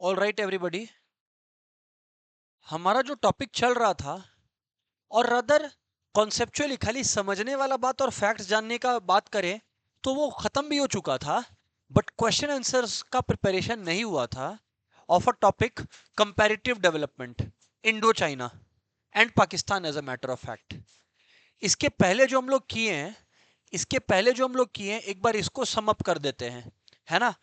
All right everybody, हमारा जो topic चल रहा था और अदर कॉन्सेप्चुअली खाली समझने वाला बात और फैक्ट्स जानने का बात करें तो वो खत्म भी हो चुका था। बट क्वेश्चन आंसर्स का प्रिपरेशन नहीं हुआ था of a topic comparative development Indo China and Pakistan as a matter of fact. इसके पहले जो हम लोग किए हैं एक बार इसको सम अप कर देते हैं, है ना।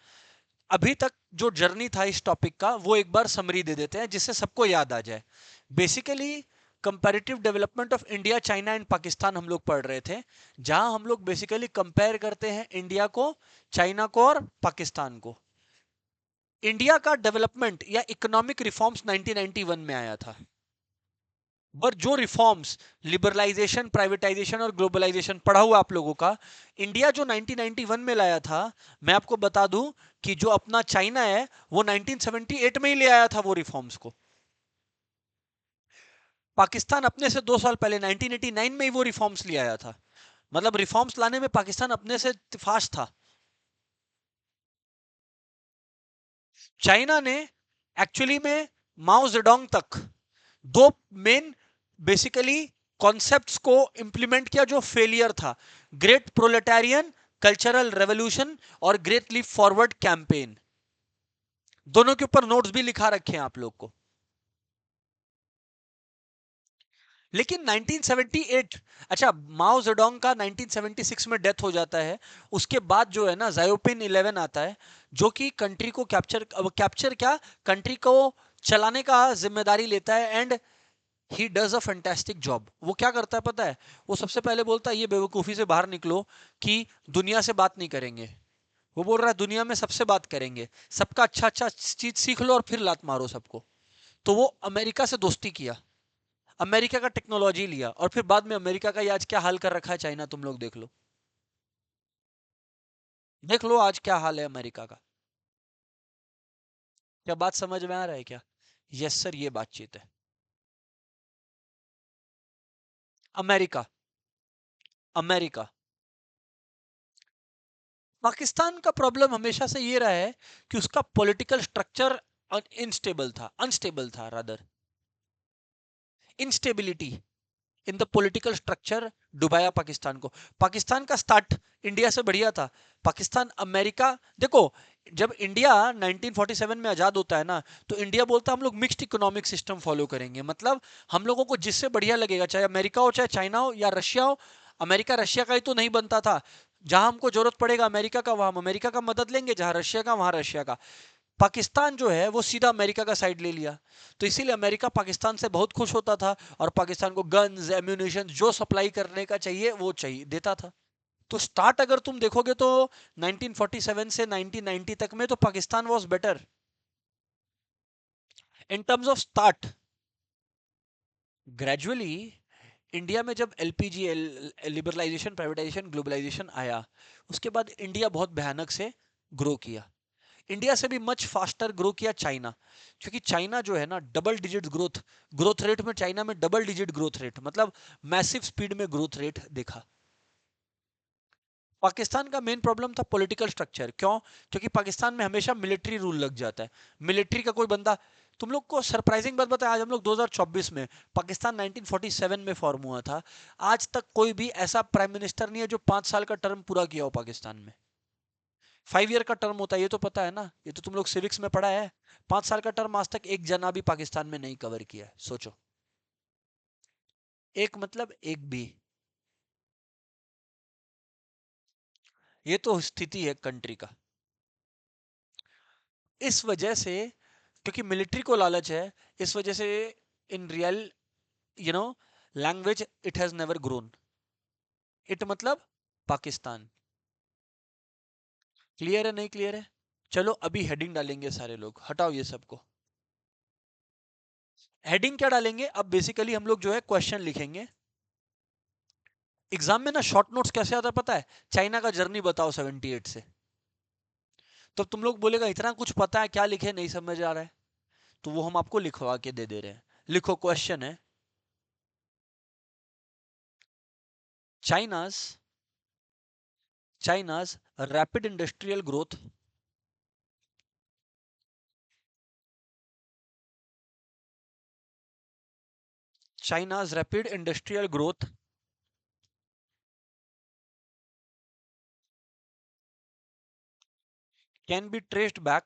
अभी तक जो जर्नी था इस टॉपिक का वो एक बार समरी दे देते हैं जिससे सबको याद आ जाए। Basically comparative development of India China and Pakistan हम लोग पढ़ रहे थे, जहां हम लोग बेसिकली कंपेयर करते हैं इंडिया को, चाइना को और पाकिस्तान को। इंडिया का डेवलपमेंट या इकोनॉमिक रिफॉर्म्स 1991 में आया था। पर जो रिफॉर्म्स, लिबरलाइजेशन, प्राइवेटाइजेशन और ग्लोबलाइजेशन पढ़ा हुआ आप लोगों का, इंडिया जो 1991 में लाया था, मैं आपको बता दूं कि जो अपना चाइना है वो 1978 में ही ले आया था वो रिफॉर्म्स को। पाकिस्तान अपने से 2 साल पहले 1989 में ही वो रिफॉर्म्स ले आया था। मतलब रिफॉर्म्स लाने में पाकिस्तान अपने से फास्ट था। चाइना ने एक्चुअली में माओ जेडोंग तक दो मेन बेसिकली कॉन्सेप्ट्स को इंप्लीमेंट किया जो फेलियर था। ग्रेट प्रोलेटारियन कल्चरल रेवोल्यूशन और ग्रेट लीप फॉरवर्ड कैंपेन। दोनों के ऊपर नोट्स भी लिखा रखे हैं आप लोग को। लेकिन 1978, अच्छा, माओ जेडोंग का 1976 में डेथ हो जाता है। उसके बाद जो है ना जायोपिन 11 आता है, जो कि कंट्री को कैप्चर क्या, कंट्री को चलाने का जिम्मेदारी लेता है। And he does a fantastic job. वो क्या करता है पता है? वो सबसे पहले बोलता है ये बेवकूफ़ी से बाहर निकलो कि दुनिया से बात नहीं करेंगे। वो बोल रहा है दुनिया में सबसे बात करेंगे, सबका अच्छा अच्छा चीज सीख लो और फिर लात मारो सबको। तो वो अमेरिका से दोस्ती किया, अमेरिका का टेक्नोलॉजी लिया, और फिर बाद में अमेरिका का ये आज क्या हाल कर रखा है चाइना, तुम लोग देख लो। देख लो आज क्या हाल है अमेरिका का। क्या बात समझ में आ रहा है क्या? यस सर, ये बातचीत है। America, America. पाकिस्तान का प्रॉब्लम हमेशा से ये रहा है कि उसका पॉलिटिकल स्ट्रक्चर अनस्टेबल था rather. Instability in the political structure डुबाया पाकिस्तान को। पाकिस्तान का स्टार्ट इंडिया से बढ़िया था। पाकिस्तान अमेरिका, देखो, जब इंडिया 1947 में आजाद होता है ना, तो इंडिया बोलता है हम लोग मिक्स्ड इकोनॉमिक सिस्टम फॉलो करेंगे। मतलब हम लोगों को जिससे बढ़िया लगेगा, चाहे अमेरिका हो, चाहे चाइना हो या रशिया हो। अमेरिका रशिया का ही तो नहीं बनता था। जहां हमको जरूरत पड़ेगा अमेरिका का, वहां हम अमेरिका का मदद लेंगे, जहां रशिया का वहां रशिया का। पाकिस्तान जो है वो सीधा अमेरिका का साइड ले लिया। तो इसीलिए अमेरिका पाकिस्तान से बहुत खुश होता था और पाकिस्तान को गन्स, एम्यूनिशन जो सप्लाई करने का चाहिए वो चाहिए देता था। तो स्टार्ट अगर तुम देखोगे तो 1947 से 1990 तक में तो Pakistan was better in terms of start. Gradually India में जब एलपीजी, लिबरलाइजेशन, प्राइवेटाइजेशन, ग्लोबलाइजेशन आया, उसके बाद इंडिया बहुत भयानक से ग्रो किया। इंडिया से भी मच फास्टर ग्रो किया चाइना। क्योंकि चाइना जो है ना, double digit growth, growth rate में चाइना में डबल डिजिट ग्रोथ रेट, मतलब मैसिव स्पीड में ग्रोथ रेट देखा। पाकिस्तान का मेन प्रॉब्लम था पॉलिटिकल स्ट्रक्चर। क्यों? क्योंकि पाकिस्तान में हमेशा मिलिट्री रूल लग जाता है। मिलिट्री का कोई बंदा, तुम लोग को सरप्राइजिंग बात बताया, आज हम लोग 2024 में, पाकिस्तान 1947 में फॉर्म हुआ था। आज तक कोई भी ऐसा प्राइम मिनिस्टर नहीं है जो 5 साल का टर्म पूरा किया हो पाकिस्तान में। 5 ईयर का टर्म होता है, ये तो पता है ना, ये तो तुम लोग सिविक्स में पढ़ा है। 5 साल का टर्म आज तक एक जना भी पाकिस्तान में नहीं कवर किया है, सोचो। एक मतलब एक भी। ये तो स्थिति है कंट्री का। इस वजह से, क्योंकि मिलिट्री को लालच है, इस वजह से in real, you know, language it has never grown. It मतलब पाकिस्तान। क्लियर है नहीं क्लियर है? चलो अभी हेडिंग डालेंगे सारे लोग, हटाओ ये सबको। हेडिंग क्या डालेंगे अब? बेसिकली हम लोग जो है क्वेश्चन लिखेंगे। एग्जाम में ना शॉर्ट नोट्स कैसे आता है पता है? चाइना का जर्नी बताओ 78 से। तो तुम लोग बोलेगा इतना कुछ पता है, क्या लिखे नहीं समझ आ रहा है। तो वो हम आपको लिखवा के दे दे रहे हैं। लिखो, क्वेश्चन है, China's China's rapid industrial growth China's rapid industrial growth can be traced back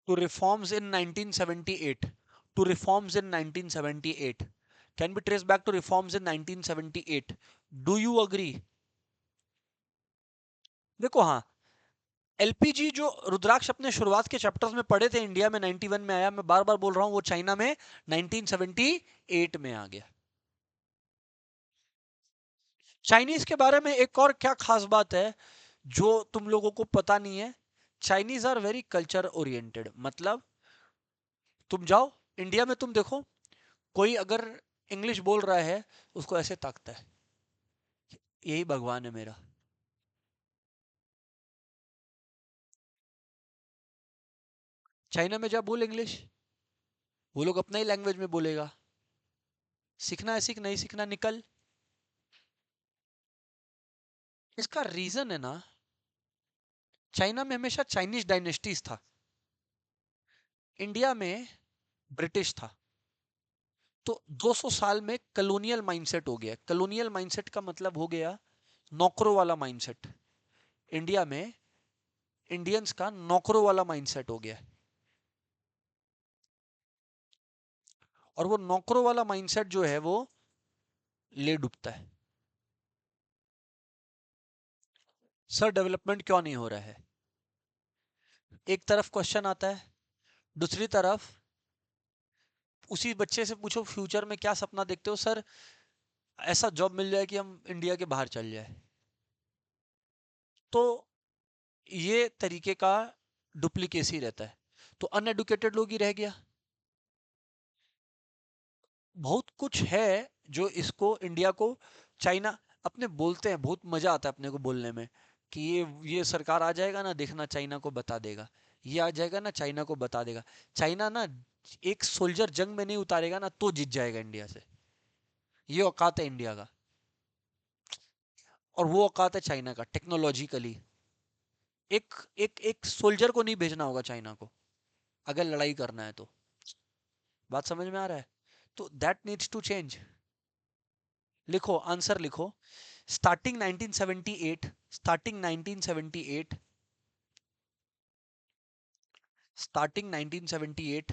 to reforms in 1978. To reforms in 1978. Can be traced back to reforms in 1978. Do you agree? देखो हाँ, एलपीजी जो रुद्राक्ष अपने शुरुआत के chapters में पढ़े थे, India में 91 में आया, मैं बार बार बोल रहा हूं, वो चाइना में 1978 में आ गया। चाइनीज के बारे में एक और क्या खास बात है जो तुम लोगों को पता नहीं है, Chinese are very culture oriented. मतलब तुम जाओ इंडिया में, तुम देखो कोई अगर इंग्लिश बोल रहा है उसको ऐसे ताकता है, यही भगवान है मेरा। चाइना में जा बोल इंग्लिश, वो लोग अपना ही लैंग्वेज में बोलेगा। सीखना है सीख, नहीं सीखना निकल। इसका रीजन है ना, चाइना में हमेशा चाइनीज डायनेस्टीज था, इंडिया में ब्रिटिश था। तो 200 साल में कलोनियल माइंडसेट हो गया। कलोनियल माइंडसेट का मतलब हो गया नौकरों वाला माइंडसेट। इंडिया में इंडियंस का नौकरों वाला माइंडसेट हो गया, और वो नौकरों वाला माइंडसेट जो है वो ले डूबता है। सर डेवलपमेंट क्यों नहीं हो रहा है? एक तरफ क्वेश्चन आता है, दूसरी तरफ उसी बच्चे से पूछो फ्यूचर में क्या सपना देखते हो? सर ऐसा जॉब मिल जाए कि हम इंडिया के बाहर चल जाए। तो ये तरीके का डुप्लीकेसी रहता है, तो अनएडुकेटेड लोग ही रह गया। बहुत कुछ है जो इसको इंडिया को चाइना अपने बोलते हैं, बहुत मजा आता है अपने को बोलने में कि ये सरकार आ जाएगा ना, देखना चाइना को बता देगा, ये आ जाएगा ना चाइना को बता देगा। चाइना ना एक सोल्जर जंग में नहीं उतारेगा ना तो जीत जाएगा इंडिया से, ये औकात है इंडिया का। और वो औकात है चाइना का टेक्नोलॉजिकली। एक एक एक सोल्जर को नहीं भेजना होगा चाइना को अगर लड़ाई करना है तो। बात समझ में आ रहा है? तो दैट नीड्स टू चेंज। लिखो आंसर लिखो। Starting 1978, starting 1978, starting 1978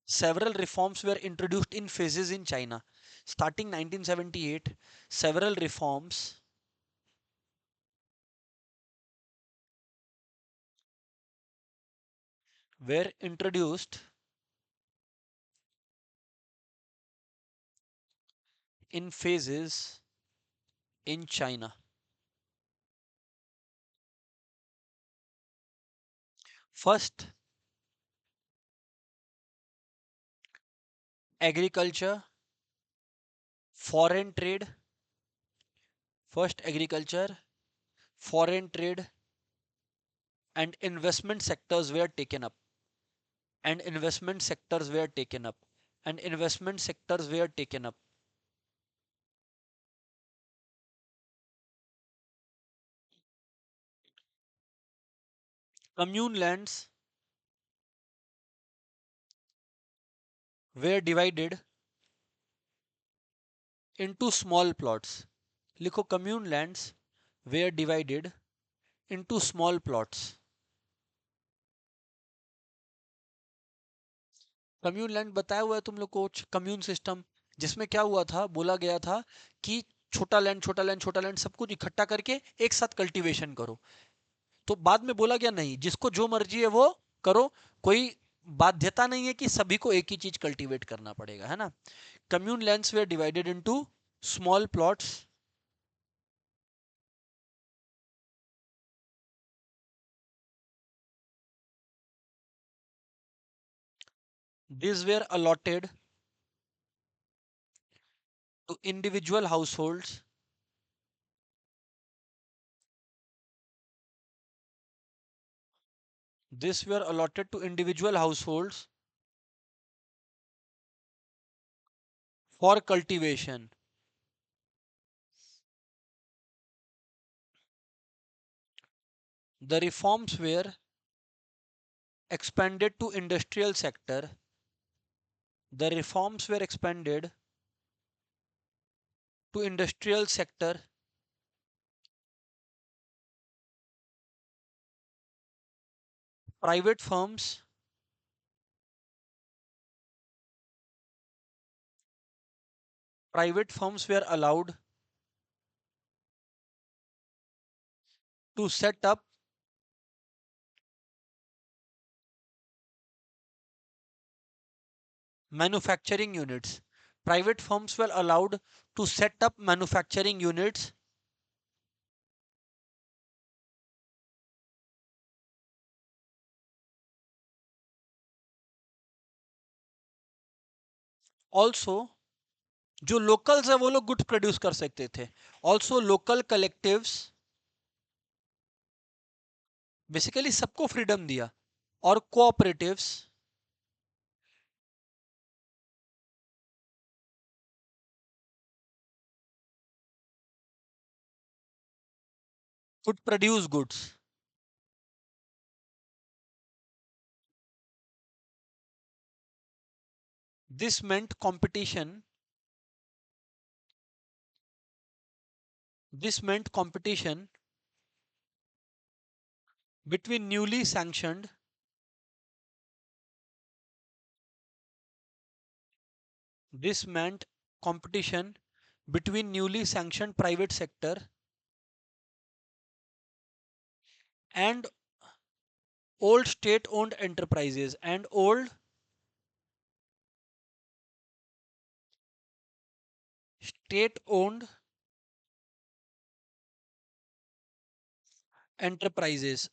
several reforms were introduced in phases in China. Starting 1978 several reforms were introduced in phases in China. First, agriculture, foreign trade. First, agriculture, foreign trade, and investment sectors were taken up. And investment sectors were taken up. And investment sectors were taken up. Commune lands were divided into small plots. लिखो commune lands were divided into small plots. Commune land बताया हुआ है तुम लोग को, commune system, जिसमें क्या हुआ था, बोला गया था कि छोटा लैंड छोटा लैंड छोटा लैंड सब कुछ इकट्ठा करके एक साथ कल्टीवेशन करो। तो बाद में बोला गया नहीं, जिसको जो मर्जी है वो करो, कोई बाध्यता नहीं है कि सभी को एक ही चीज कल्टीवेट करना पड़ेगा, है ना। Commune lands were divided into small plots. These were allotted to individual households. These were allotted to individual households for cultivation. The reforms were expanded to industrial sector. The reforms were expanded to industrial sector. Private firms private firms were allowed to set up manufacturing units. Private firms were allowed to set up manufacturing units. Also, जो locals है वो लोग goods produce कर सकते थे. Also, local collectives basically सबको freedom दिया. और cooperatives could produce goods. This meant competition. This meant competition between newly sanctioned. This meant competition between newly sanctioned private sector and old state-owned enterprises and old state-owned enterprises.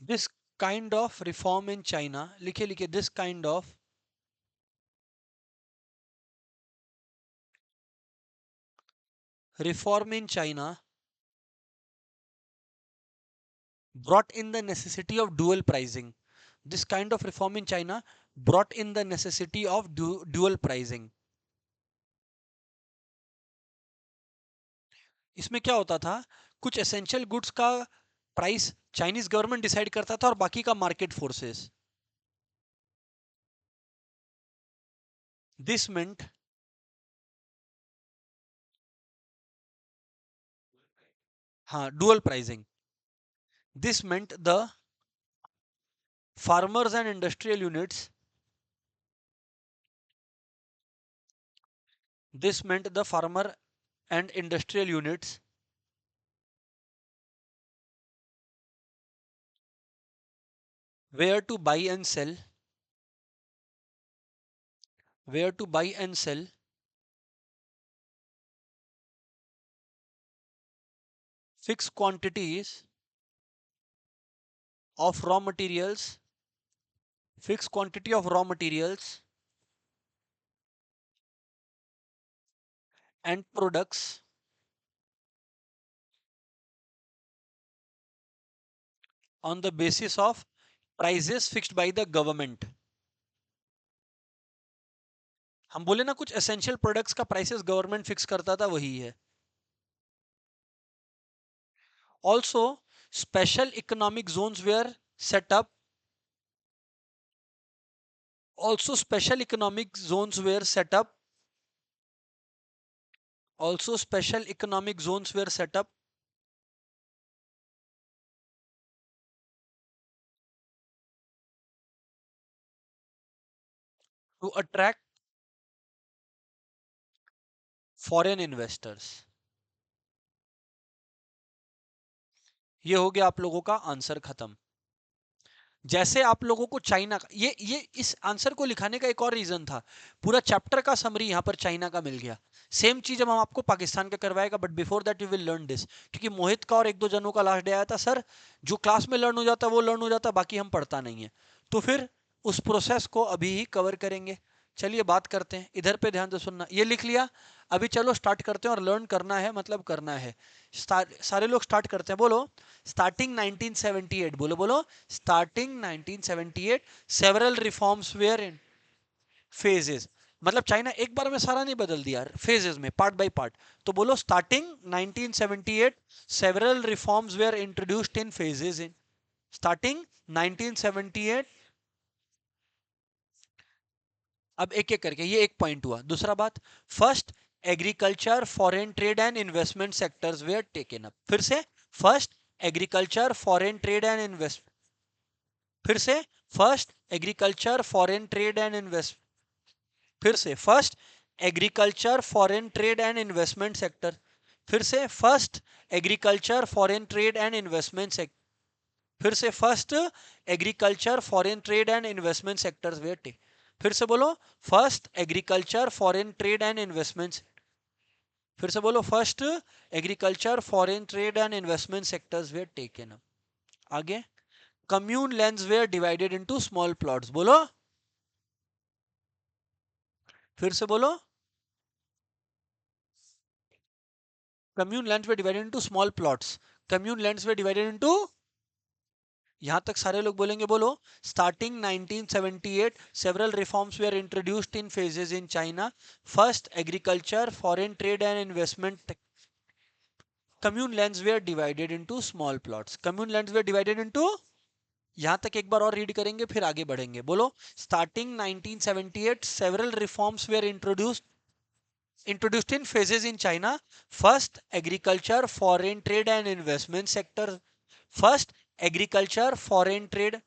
This kind of reform in China, लिखे लिखे, this kind of reform in China brought in the necessity of dual pricing. This kind of reform in China brought in the necessity of dual pricing. इसमें क्या होता था, कुछ essential goods का price Chinese government decide करता था और बाकी का मार्केट फोर्सेस. दिस meant हाँ dual pricing. This meant the farmers and industrial units. This meant the farmer and industrial units where to buy and sell, where to buy and sell fixed quantities of raw materials, fixed quantity of raw materials and products on the basis of prices fixed by the government. हम बोले ना कुछ essential products का prices government fix करता था, वही है. Also, special economic zones were set up. Also, special economic zones were set up. Also, special economic zones were set up to attract foreign investors. ये हो गया आप लोगों का आंसर खत्म. जैसे आप लोगों को चाइना का ये इस आंसर को लिखाने का एक और रीजन था. पूरा चैप्टर का समरी यहां पर चाइना का मिल गया. सेम चीज हम आपको पाकिस्तान का करवाएगा, but before that you will learn this. क्योंकि मोहित का और एक दो जनों का लास्ट डे आया था, सर जो क्लास में लर्न हो जाता है वो लर्न हो जाता है, बाकी हम पढ़ता नहीं है. तो फिर उस प्रोसेस को अभी ही कवर करेंगे. चलिए बात करते हैं, इधर पे ध्यान से सुनना, ये लिख लिया। अभी चलो स्टार्ट करते हैं, और लर्न करना है मतलब करना है। सारे लोग स्टार्ट करते हैं, बोलो स्टार्टिंग 1978, बोलो बोलो starting 1978 several reforms were in phases. मतलब चाइना एक बार में सारा नहीं बदल दिया, फेजेस में, पार्ट बाय पार्ट। तो बोलो starting 1978 several reforms were introduced in phases in, starting 1978। अब एक एक करके, ये एक पॉइंट हुआ। दूसरा बात, first agriculture foreign trade and investment sectors were taken up. फिर से, first agriculture foreign trade and invest, फिर से first agriculture foreign trade and invest, फिर से first agriculture foreign trade and investment sector, फिर से first agriculture foreign trade and investment sector, फिर से first agriculture foreign trade and investment sectors were take, फिर से बोलो first agriculture foreign trade and investments, फिर से बोलो first agriculture foreign trade and investment sectors were taken up. आगे, commune lands were divided into small plots, बोलो फिर से बोलो, commune lands were divided into small plots, commune lands were divided into, यहां तक सारे लोग बोलेंगे, बोलो starting 1978 several reforms were introduced in phases in China, first agriculture foreign trade and investment, commune lands were divided into small plots, commune lands were divided into, यहां तक एक बार और रीड करेंगे फिर आगे बढ़ेंगे। बोलो starting 1978 several reforms were introduced in phases in China, first agriculture foreign trade and investment sector, first agriculture foreign trade,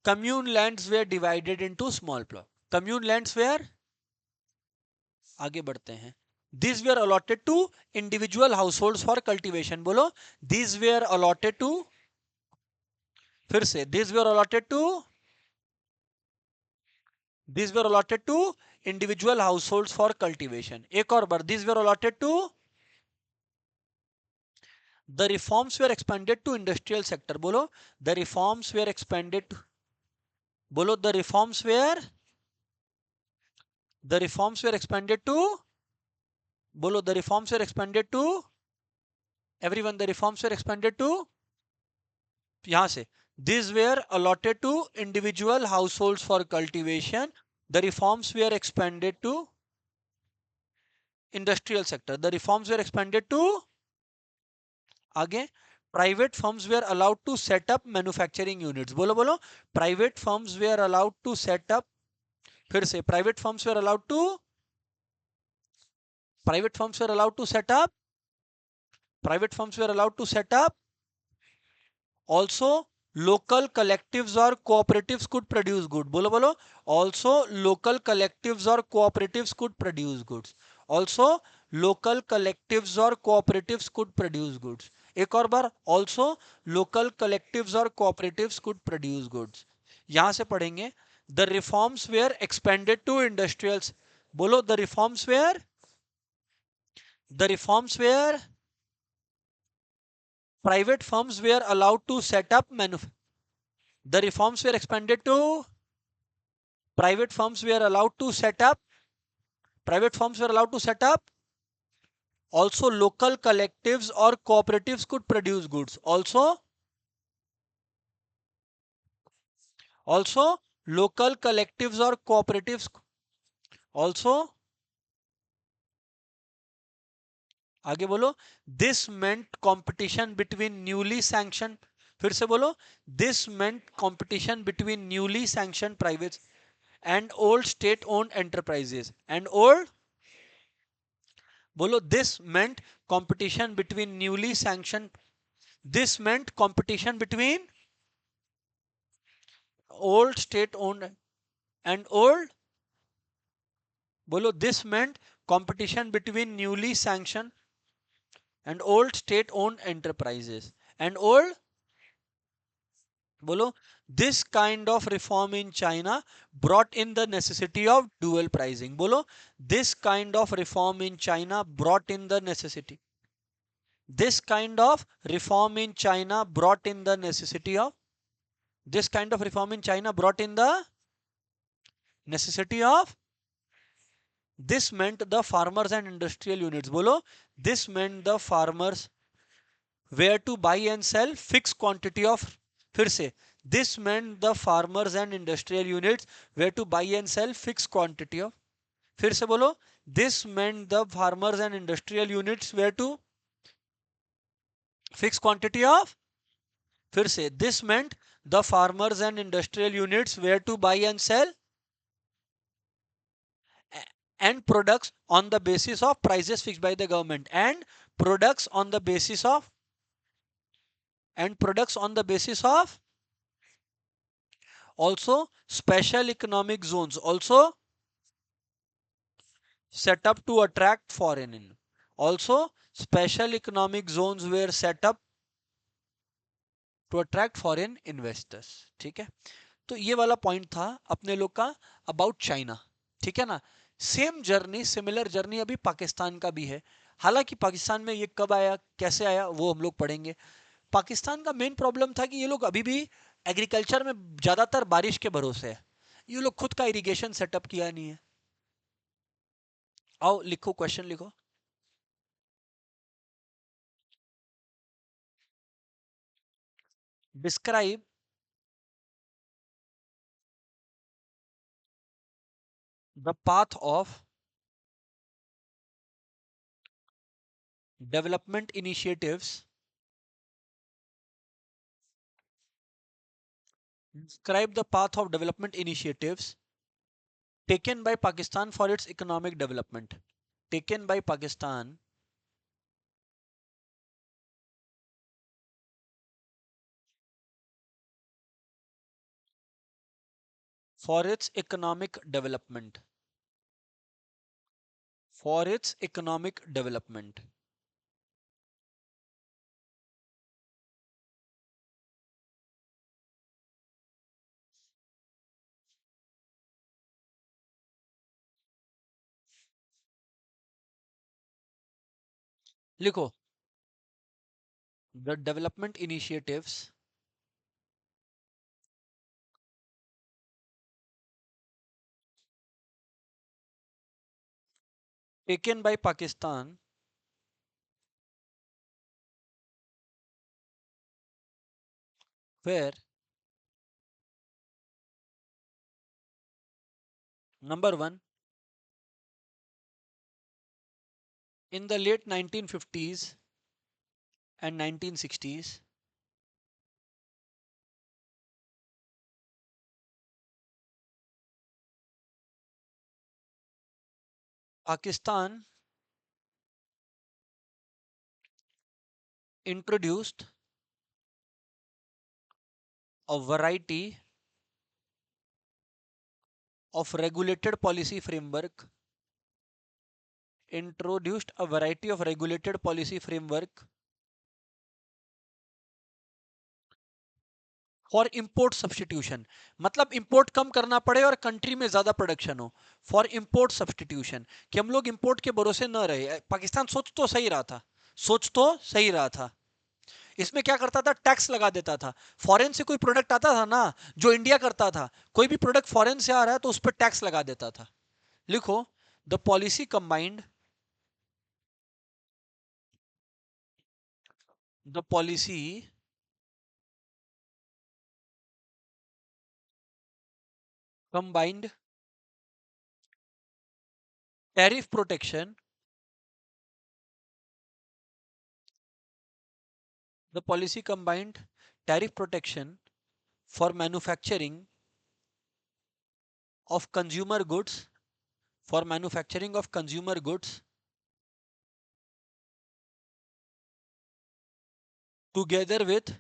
commune lands were divided into small plot, commune lands were, आगे बढ़ते हैं, these were allotted to individual households for cultivation, बोलो these were allotted to, फिर से these were allotted to, these were allotted to individual households for cultivation, एक और बार these were allotted to, the reforms were expanded to industrial sector, बोलो the reforms were expanded to, बोलो the reforms were expanded to, बोलो the reforms were expanded to, everyone the reforms were expanded to, यहां से these were allotted to individual households for cultivation, the reforms were expanded to industrial sector, the reforms were expanded to, आगे, private firms were allowed to set up manufacturing units, बोलो बोलो private firms were allowed to set up, फिर से private firms were allowed to, private firms were allowed to set up, private firms were allowed to set up, also local collectives और cooperatives could produce good, बोलो बोलो also local collectives और cooperatives could produce goods, also local collectives और cooperatives could produce goods, एक और बार also local collectives और cooperatives could produce goods. यहां से पढ़ेंगे, the reforms were expanded to industrials, बोलो the reforms were, the reforms were, private firms were allowed to set up the reforms were expanded to, private firms were allowed to set up, private firms were allowed to set up, also local collectives or cooperatives could produce goods, also local collectives or cooperatives, also, आगे बोलो, this meant competition between newly sanctioned, फिर से बोलो, this meant competition between newly sanctioned privates and old state owned enterprises, and old, बोलो this meant competition between newly sanctioned, this meant competition between old state owned and old, बोलो this meant competition between newly sanctioned and old state owned enterprises, and old, बोलो this kind of reform in China brought in the necessity of dual pricing, बोलो this kind of reform in China brought in the necessity, this kind of reform in China brought in the necessity of, this kind of reform in China brought in the, necessity of, this meant the farmers and industrial units. बोलो, this meant the farmers where to buy and sell fixed quantity of, फिर से, this meant the farmers and industrial units where to buy and sell fixed quantity of, फिर से बोलो, this meant the farmers and industrial units where to fixed quantity of, फिर से, this meant the farmers and industrial units where to buy and sell and products on the basis of prices fixed by the government, and products on the basis of, and products on the basis of, also special economic zones also set up to attract foreign in, also special economic zones were set up to attract foreign investors. ठीक है, तो ये वाला point था अपने लोग का about China. ठीक है ना. सेम जर्नी, सिमिलर जर्नी अभी पाकिस्तान का भी है. हालांकि पाकिस्तान में ये कब आया, कैसे आया, वो हम लोग पढ़ेंगे. पाकिस्तान का मेन प्रॉब्लम था कि ये लोग अभी भी एग्रीकल्चर में ज्यादातर बारिश के भरोसे है. ये लोग खुद का इरिगेशन सेटअप किया नहीं है. आओ लिखो, क्वेश्चन लिखो. Describe the path of development initiatives, describe the path of development initiatives taken by Pakistan for its economic development, taken by Pakistan for its economic development, for its economic development. लिखो, the development initiatives taken by Pakistan were, number one, in the late 1950s and 1960s, Pakistan introduced a variety of regulated policy framework, introduced a variety of regulated policy framework for import substitution. मतलब import कम करना पड़े और country में ज्यादा production हो. For import substitution, कि हम लोग इंपोर्ट के भरोसे न रहे. पाकिस्तान सोच तो सही रहा था, सोच तो सही रहा था. इसमें क्या करता था, टैक्स लगा देता था. फॉरेन से कोई प्रोडक्ट आता था ना, जो इंडिया करता था, कोई भी प्रोडक्ट फॉरेन से आ रहा है तो उस पर टैक्स लगा देता था. लिखो, the policy combined, the policy combined tariff protection, the policy combined tariff protection for manufacturing of consumer goods, for manufacturing of consumer goods together with,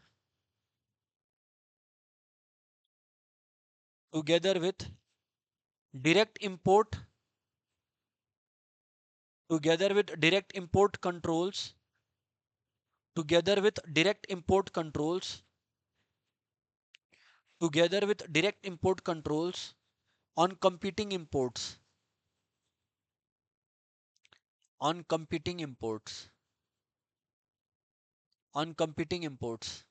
together with direct import, together with direct import controls, together with direct import controls, together with direct import controls on competing imports, on competing imports, on competing imports.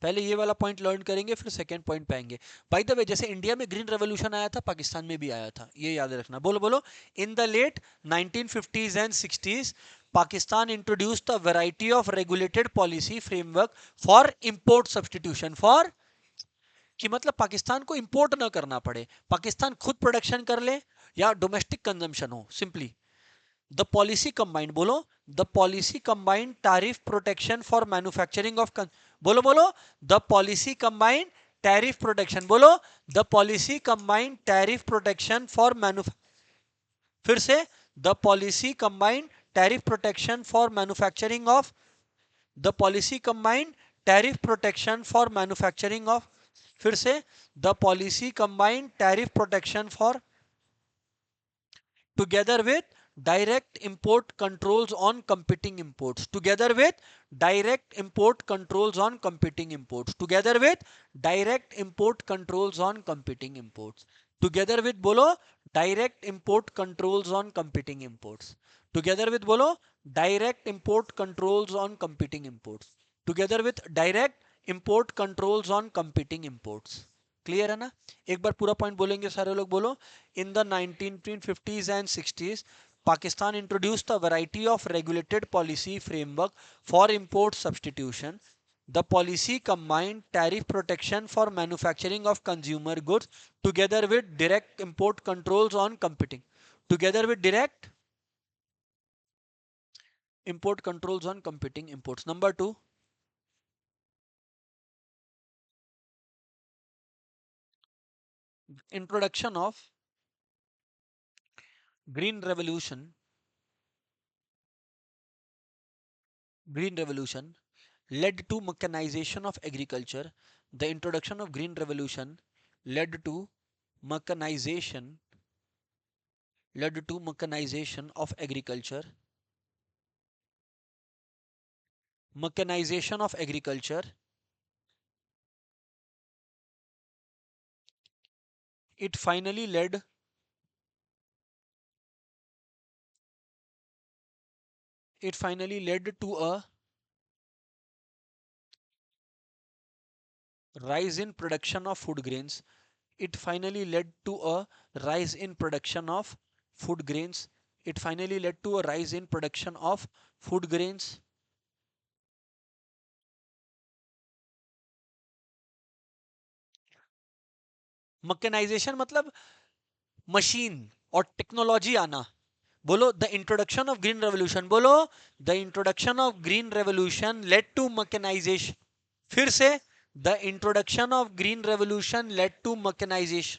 पहले ये वाला point learn करेंगे फिर second point पे आएंगे। By the way, जैसे India में green revolution आया था, पाकिस्तान में भी आया था, ये याद रखना। बोलो बोलो। In the late 1950s and 60s, Pakistan introduced a variety of regulated policy framework for import substitution. For कि मतलब पाकिस्तान को इंपोर्ट ना करना पड़े, पाकिस्तान खुद प्रोडक्शन कर ले या डोमेस्टिक कंजम्पशन हो सिंपली। द पॉलिसी कंबाइंड, बोलो। The policy combined tariff protection for manufacturing of, बोलो बोलो। The policy combined tariff protection, बोलो। The policy combined tariff protection for manufacturing, फिर से। The policy combined tariff protection for manufacturing of, the policy combined tariff protection for manufacturing of, फिर से। The policy combined tariff protection for, together with direct import controls on competing imports, together with direct import controls on competing imports, together with direct import controls on competing imports, together with, bolo, direct import controls on competing imports, together with, bolo, direct import controls on competing imports, together with direct import controls on competing imports। Clear है ना? एक बार पूरा point बोलेंगे सारे लोग, बोलो। In the 1950s and 60s, Pakistan introduced a variety of regulated policy framework for import substitution. The policy combined tariff protection for manufacturing of consumer goods together with direct import controls on competing. Together with direct import controls on competing imports. Number two, introduction of Green Revolution. Green Revolution led to mechanization of agriculture. The introduction of Green Revolution led to mechanization, mechanization of agriculture. Mechanization of agriculture. It finally led, to a rise in production of food grains. It finally led to a rise in production of food grains. It finally led to a rise in production of food grains. Mechanisation मतलब machine और technology आना। बोलो, the introduction of green revolution, बोलो। The introduction of green revolution led to mechanisation, फिर से। The introduction of green revolution led to mechanisation.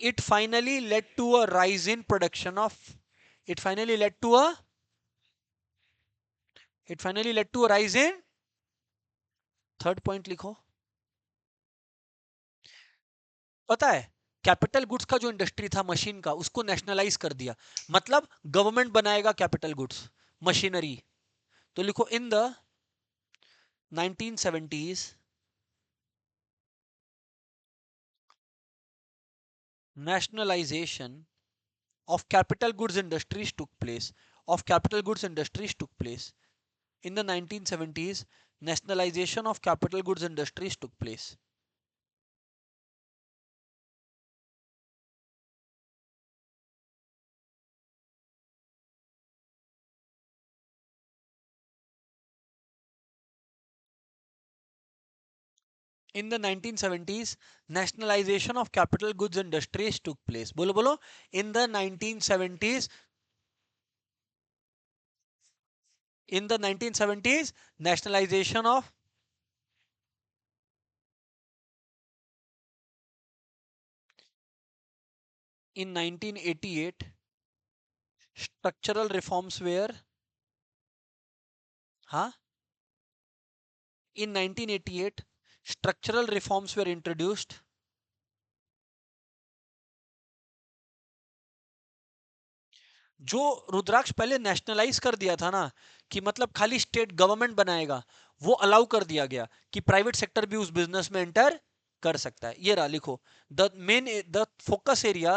It finally led to a rise in production of, it finally led to a, it finally led to a rise in, third point लिखो। पता है, capital goods का जो industry था machine का, उसको nationalise कर दिया। मतलब गवर्नमेंट बनाएगा कैपिटल गुड्स, मशीनरी। तो लिखो, in the 1970s, nationalization of capital goods industries took place. Of capital goods industries took place. In the 1970s, nationalization of capital goods industries took place. In the 1970s, nationalization of capital goods industries took place. बोलो बोलो, in the 1970s, in the 1970s, nationalization of, in 1988, structural reforms were, huh? In 1988, structural reforms were introduced. जो रुद्राक्ष पहले nationalise कर दिया था ना, कि मतलब खाली स्टेट गवर्नमेंट बनाएगा, वो अलाउ कर दिया गया कि प्राइवेट सेक्टर भी उस बिजनेस में एंटर कर सकता है। ये रहा, लिखो। द फोकस एरिया,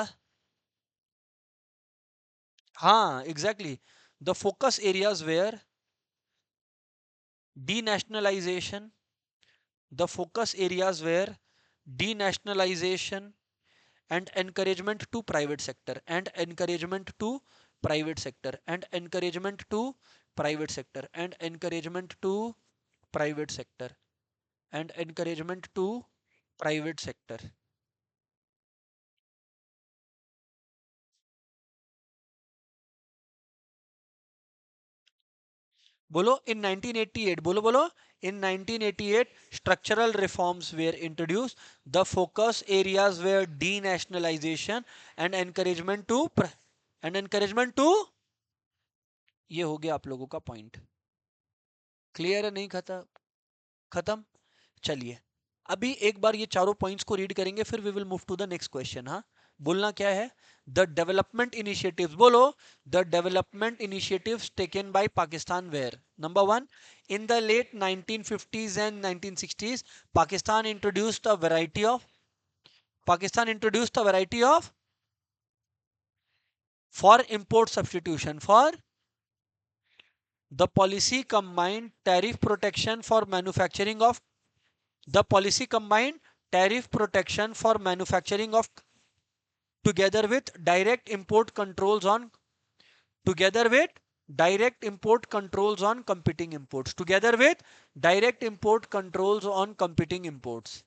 हाँ exactly, the focus areas were denationalisation, the focus areas were denationalization and encouragement to private sector and encouragement to private sector and encouragement to private sector and encouragement to private sector and encouragement to private sector. बोलो in 1988, बोलो बोलो, in 1988 structural reforms were introduced. The focus areas were denationalization and encouragement to and encouragement to, ये हो गया आप लोगों का point. Clear है? नहीं खत्म? खत्म। चलिए अभी एक बार ये चारों पॉइंट्स को रीड करेंगे, फिर we will move to the next question. हाँ, बोलना क्या है? द डेवलपमेंट इनिशिएटिव्स, बोलो, the development initiatives taken by Pakistan were. Number one, in the late 1950s and 1960s Pakistan introduced a variety of for import substitution for the policy combined tariff protection for manufacturing of the policy combined tariff protection for manufacturing of together with direct import controls on together with direct import controls on competing imports together with direct import controls on competing imports.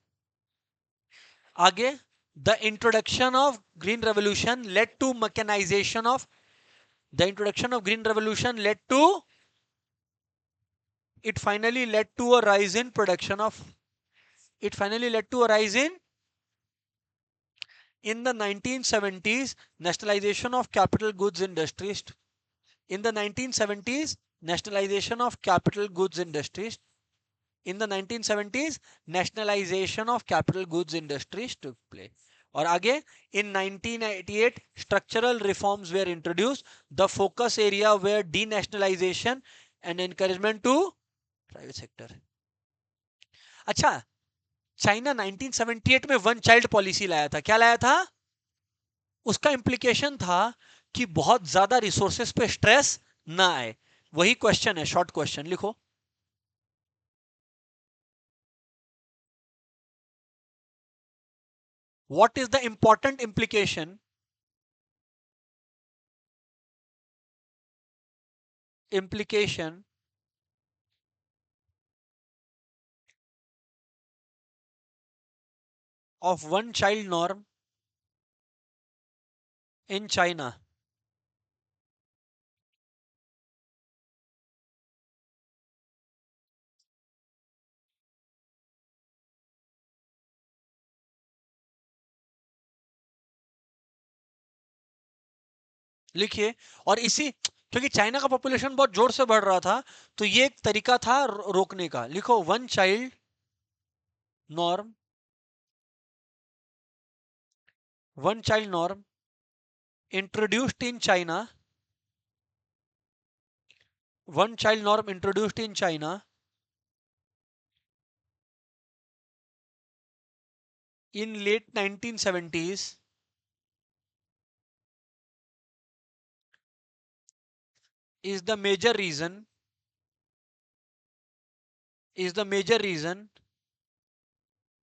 आगे, the introduction of green revolution led to mechanization of the introduction of green revolution led to it finally led to a rise in production of it finally led to a rise in the 1970s nationalization of capital goods industries. In the 1970s nationalization of capital goods industries. In the 1970s nationalization of capital goods industries took place. और आगे, in 1988 structural reforms were introduced. The focus area were denationalization and encouragement to private sector. अच्छा, China 1978 में one child policy लाया था। क्या लाया था? उसका इंप्लीकेशन था कि बहुत ज्यादा रिसोर्सेस पे स्ट्रेस ना आए। वही क्वेश्चन है, शॉर्ट क्वेश्चन लिखो। What is the important implication of one child norm in China? लिखिए। और इसी, क्योंकि चाइना का पॉपुलेशन बहुत जोर से बढ़ रहा था, तो ये एक तरीका था रोकने का। लिखो, one child norm, one child norm introduced in China, one child norm introduced in China in late 1970s is the major reason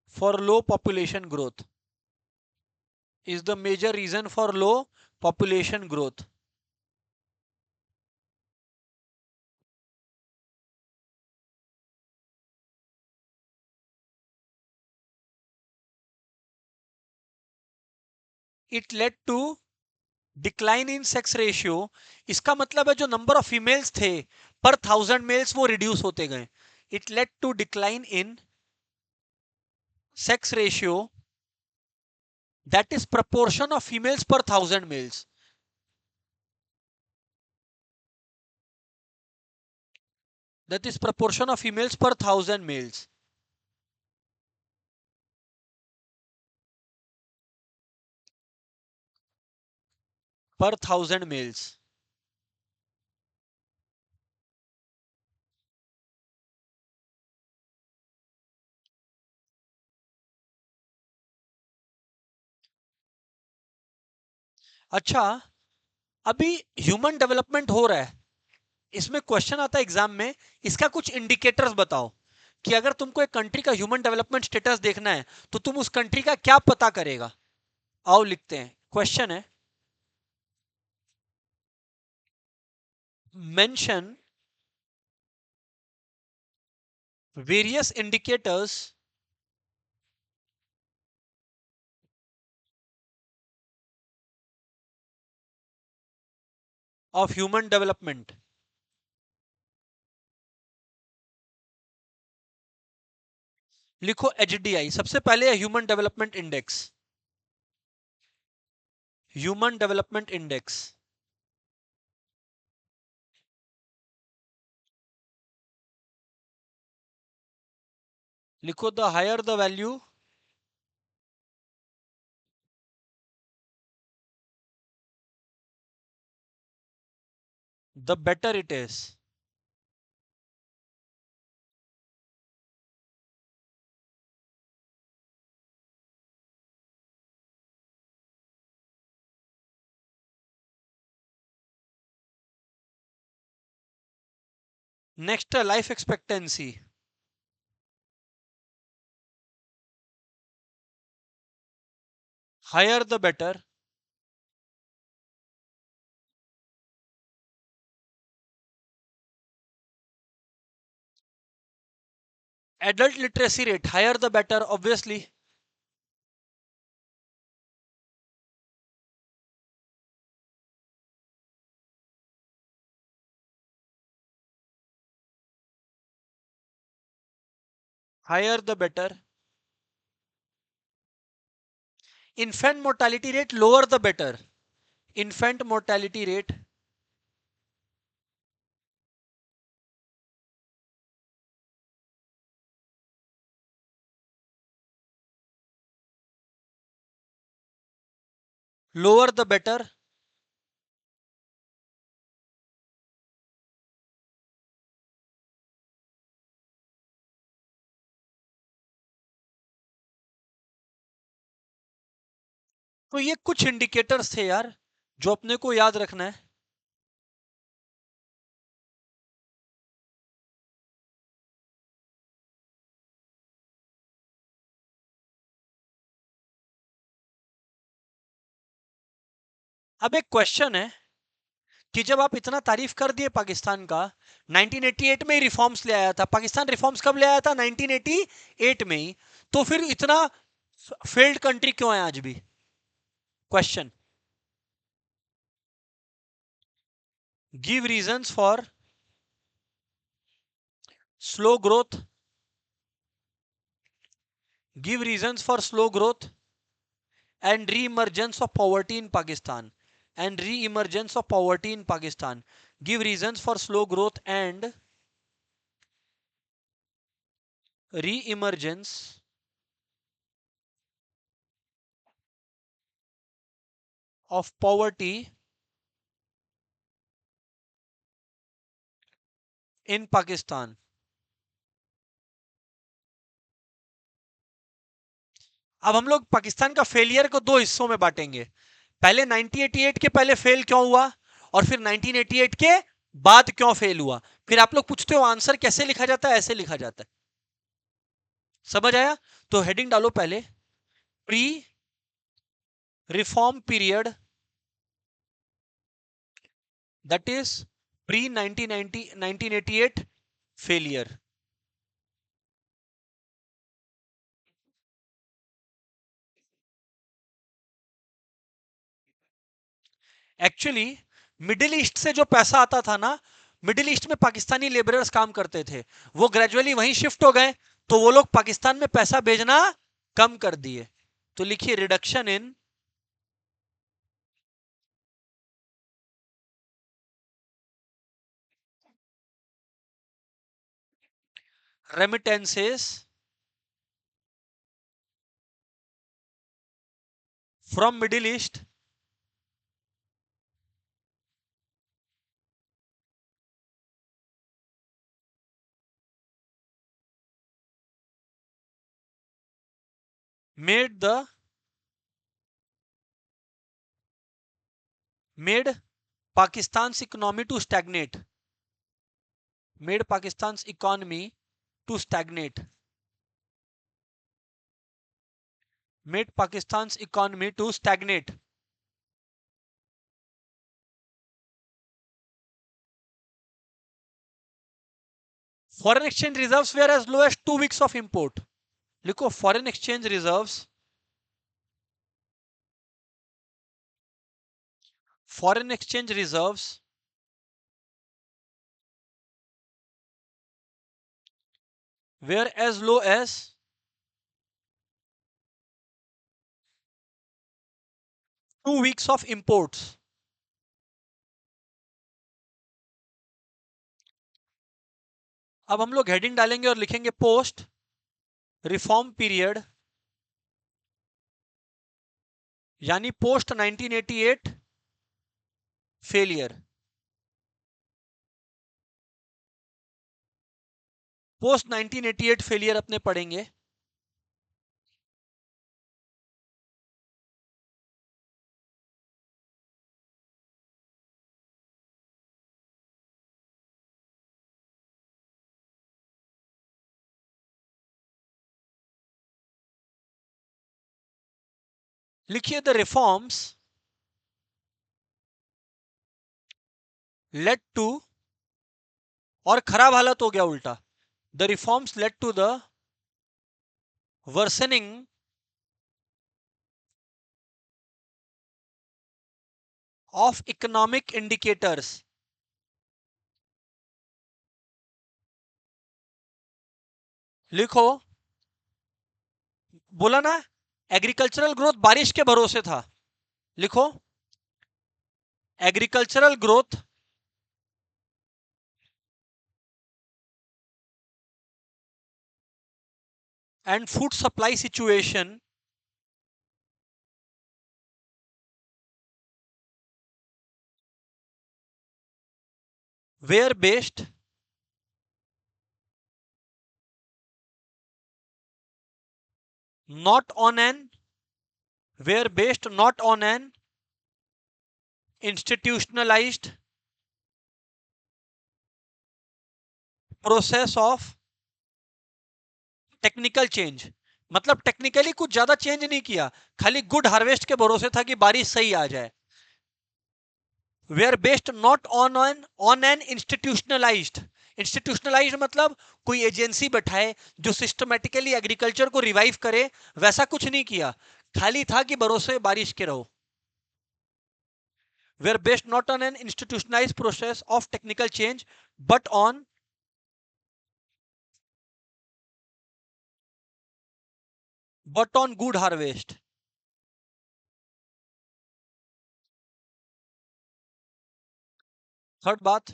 for low population growth is the major reason for low population growth. It led to decline in sex ratio. इसका मतलब है जो number of females थे पर 1000 mails वो reduce होते गए. It led to decline in sex ratio, that is proportion of females per 1000 males. That is proportion of females per 1000 males. Per 1000 males. अच्छा, अभी ह्यूमन डेवलपमेंट हो रहा है, इसमें क्वेश्चन आता है एग्जाम में, इसका कुछ इंडिकेटर्स बताओ कि अगर तुमको एक कंट्री का ह्यूमन डेवलपमेंट स्टेटस देखना है तो तुम उस कंट्री का क्या पता करेगा? आओ लिखते हैं। क्वेश्चन है, mention various indicators of human development. लिखो एचडीआई। सबसे पहले human development index, human development index. लिखो the higher the value, the better it is. Next life expectancy, higher the better. Adult literacy rate, higher the better obviously. Higher the better. Infant mortality rate, lower the better. Infant mortality rate, lower the better. तो ये कुछ indicators थे यार जो अपने को याद रखना है। अब एक क्वेश्चन है कि जब आप इतना तारीफ कर दिए पाकिस्तान का, 1988 में ही रिफॉर्म्स ले आया था पाकिस्तान। रिफॉर्म्स कब ले आया था? 1988 में ही। तो फिर इतना फेल्ड कंट्री क्यों है आज भी? Question, give reasons for slow growth, give reasons for slow growth and re-emergence of poverty in Pakistan, and re-emergence of poverty in Pakistan. Give reasons for slow growth and re-emergence of poverty in Pakistan. अब हम लोग पाकिस्तान का failure को दो हिस्सों में बांटेंगे। पहले 1988 के पहले फेल क्यों हुआ, और फिर 1988 के बाद क्यों फेल हुआ। फिर आप लोग पूछते हो आंसर कैसे लिखा जाता है, ऐसे लिखा जाता है। समझ आया? तो हेडिंग डालो पहले, pre reform period, that is pre 1988 failure. Actually middle east से जो पैसा आता था ना, मिडिल ईस्ट में पाकिस्तानी लेबरर्स काम करते थे, वो ग्रेजुअली वहीं शिफ्ट हो गए, तो वो लोग पाकिस्तान में पैसा भेजना कम कर दिए। तो लिखिए reduction in remittances from Middle East made the made Pakistan economy to stagnate, made Pakistan economy to stagnate. Made Pakistan's economy to stagnate. Foreign exchange reserves were as low as 2 weeks of import. लिखो foreign exchange reserves. Foreign exchange reserves were as low as 2 weeks of imports. अब हम लोग heading डालेंगे और लिखेंगे post reform period, यानी post 1988 failure. Post 1988 failure अपने पढ़ेंगे. लिखिए द रिफॉर्म्स लेड टू, और खराब हालत हो गया उल्टा. The reforms led to the worsening of economic indicators. लिखो, बोला ना एग्रीकल्चरल ग्रोथ बारिश के भरोसे था. लिखो agricultural growth and food supply situation were based not on an institutionalized process of technical change. मतलब टेक्निकली कुछ ज्यादा चेंज नहीं किया, खाली गुड हार्वेस्ट के भरोसे था कि बारिश सही आ जाए. Were based not on an institutionalised मतलब कोई एजेंसी बैठाए जो सिस्टमेटिकली एग्रीकल्चर को रिवाइव करे, वैसा कुछ नहीं किया, खाली था कि भरोसे बारिश के रहो. Were based not on an institutionalised process of technical change but on good harvest. Third बात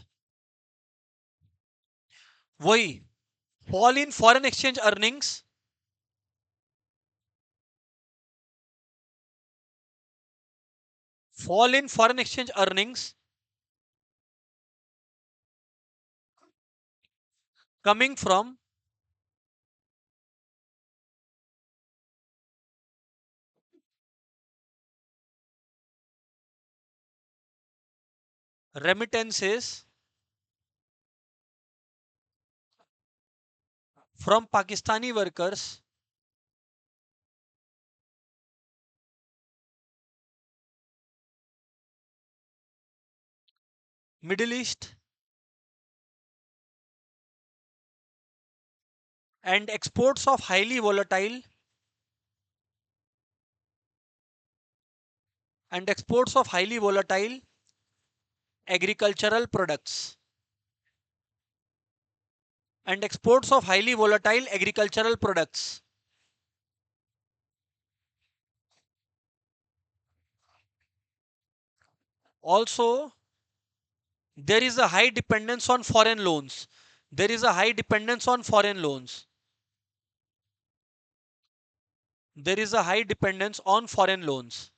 वही fall in foreign exchange earnings, fall in foreign exchange earnings coming from remittances from Pakistani workers Middle East and exports of highly volatile agricultural products and exports of highly volatile agricultural products. Also, there is a high dependence on foreign loans. There is a high dependence on foreign loans. There is a high dependence on foreign loans.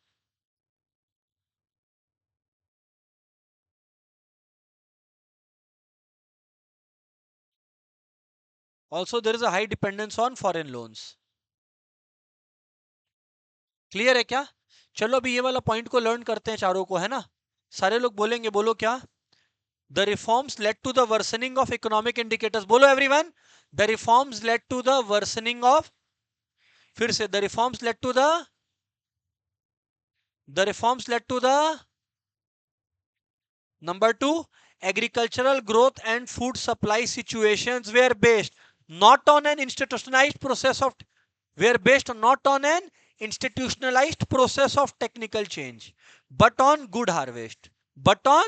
Also, there is a high dependence on foreign loans. Clear है क्या? चलो अभी ये वाला point को learn करते हैं चारों को, है ना? सारे लोग बोलेंगे, बोलो क्या? The reforms led to the worsening of economic indicators. बोलो everyone, the reforms led to the worsening of, फिर से the reforms led to the number 2, agricultural growth and food supply situations were based not on an institutionalized process of were based not on an institutionalized process of technical change, but on good harvest, but on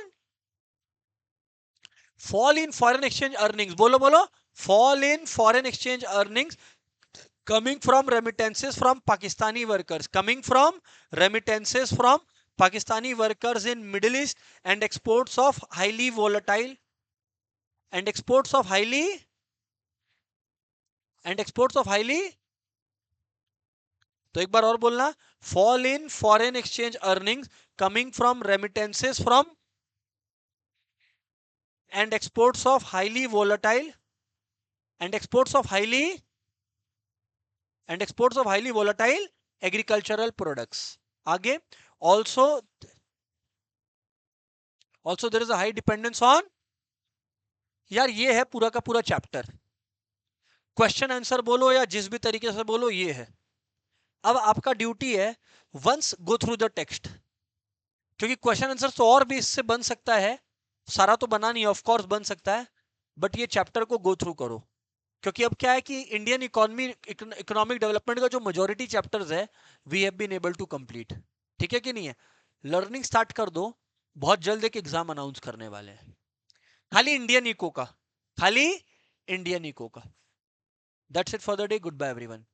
fall in foreign exchange earnings. Bolo bolo, fall in foreign exchange earnings coming from remittances from Pakistani workers, coming from remittances from Pakistani workers in Middle East, and exports of highly volatile and exports of highly and exports of highly, तो एक बार और बोलना, fall in foreign exchange earnings coming from remittances from and exports of highly volatile and exports of highly volatile agricultural products. आगे, also there is a high dependence on, यार ये है पूरा का पूरा चैप्टर, क्वेश्चन आंसर बोलो या जिस भी तरीके से बोलो ये है। अब आपका ड्यूटी है once go through the text, क्योंकि क्वेश्चन आंसर तो और भी इससे बन सकता है, सारा तो बना नहीं, ऑफ कोर्स बन सकता है, बट ये चैप्टर को गो थ्रू करो, क्योंकि अब क्या है कि इंडियन इकोनॉमिक डेवलपमेंट का जो मेजॉरिटी चैप्टर्स है we have been able to complete. ठीक है कि नहीं है? लर्निंग स्टार्ट कर दो, बहुत जल्द एक एग्जाम अनाउंस करने वाले हैं, खाली इंडियन इको का, खाली इंडियन इको का। That's it for the day, goodbye everyone.